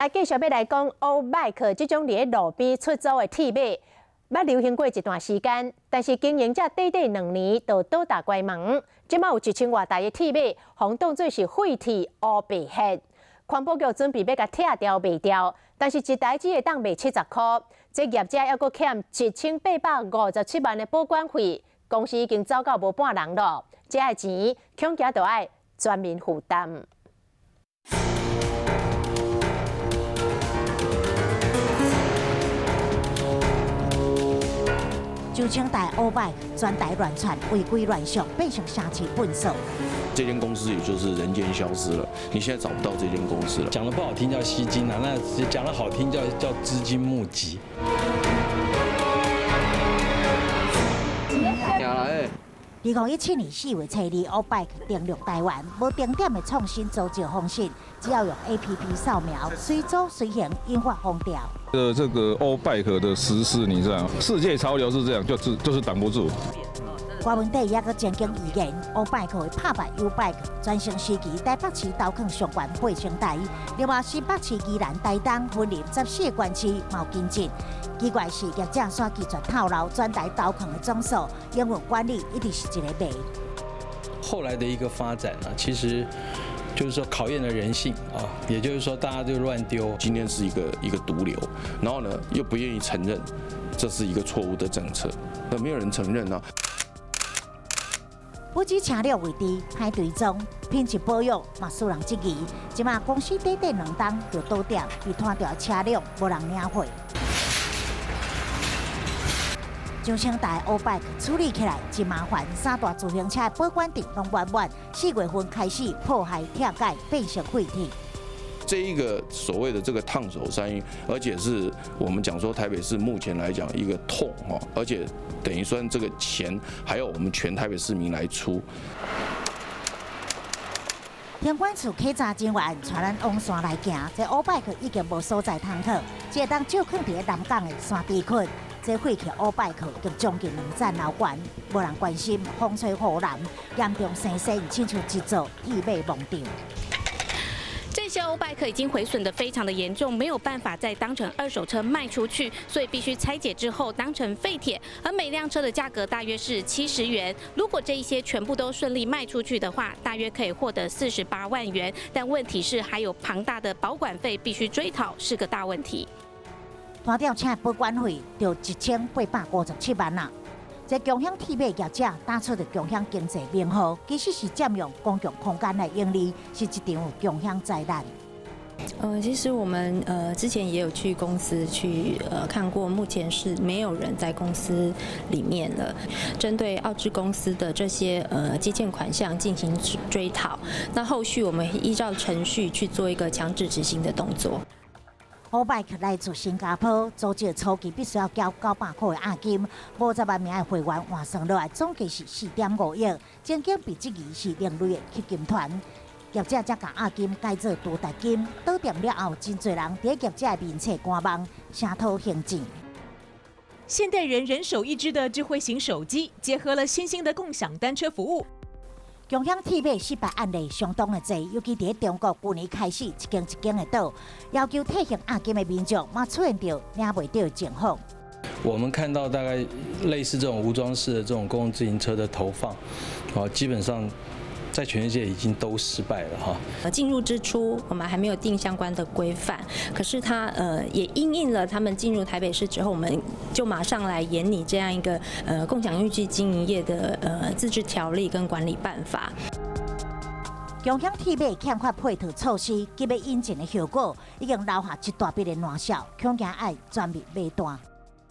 继续要来讲欧麦克这种伫路边出租的铁马，捌流行过一段时间，但是经营者短2年就倒大关门。即马有1000外台的铁马，被当作是废铁乌白黑。环保局准备要甲拆掉卖掉，但是一台只会当卖70块，这业者还阁欠1857万的保管费，公司已经走到无半人了，这个钱恐惊就要全面负担。就请台欧拜专台乱窜、违规乱象，变成城市粪扫。这间公司也就是人间消失了，你现在找不到这间公司了。讲的不好听叫吸金啊，那讲的好听叫资金募集。2017年4月初2，欧拜登陆台湾，无定点的创新租借方式，只要用 APP 扫描，随租随行，引发风潮。这个欧拜克的实施，你知道，世界潮流是这样，就是挡不住。官文底也阁曾经预言，欧拜克会拍败 U 拜克，全盛时期台北市刀坑上悬8,000台，另外新北市宜兰台东分林14个县市毛跟进。奇怪是业者煞拒绝透露全台刀坑的总数，因为管理一直是一个谜。后来的一个发展呢，其实就是说考验了人性啊，也就是说大家就乱丢。今天是一个毒瘤，然后呢又不愿意承认这是一个错误的政策，那没有人承认啊。不止车辆为低，歹追踪，品质保养嘛使人质疑。即马公司短2天就倒掉，被拖掉车辆无人领回。上清台欧拜处理起来真麻烦，3大自行车的保管店拢满，4月份开始破坏拆解，变成废铁。这一个所谓的这个烫手山芋，而且是我们讲说台北市目前来讲一个痛哈，而且等于说这个钱还要我们全台北市民来出。天管处稽查人员带咱往山来行，这欧拜克已经无所在通去，只会当就放伫南港的山地群。这废弃欧拜克已经将近2站楼悬，无人关心，风吹雨淋，严重生死，亲像一座铁马梦场。这些欧拜克已经毁损得非常的严重，没有办法再当成2手车卖出去，所以必须拆解之后当成废铁，而每辆车的价格大约是70元。如果这一些全部都顺利卖出去的话，大约可以获得48万元。但问题是还有庞大的保管费必须追讨，是个大问题。单吊车保管费就1857万啦。这共享铁马业者打出的共享经济名号，其实是占用公共空间来盈利，是一场共享灾难。其实我们之前也有去公司去看过，目前是没有人在公司里面了。针对澳资公司的这些基建款项进行追讨，那后续我们依照程序去做一个强制执行的动作。欧拜克来自新加坡，租借初期必须要交900块的押金，50万名的会员换算落来总计是4.5亿，曾经被质疑是另类的吸金团。业者才把押金改做多台金，倒店了后，真侪人伫业者的面前观望，声讨行政。现代人人手一只的智慧型手机，结合了新兴的共享单车服务。共享铁马失败案例相当的多，尤其在中国去年开始一间的倒，要求退还押金的民众，嘛出现到领袂到的情况。我们看到大概类似这种无装饰的这种公共自行车的投放，基本上在全世界已经都失败了哈。进入之初，我们还没有定相关的规范，可是它也因应了他们进入台北市之后，我们就马上来研拟这样一个共享运具经营业的自治条例跟管理办法。共享铁马欠缺配套措施，及要引进的效果已经留下一大笔的烂笑，恐惊要全面买单。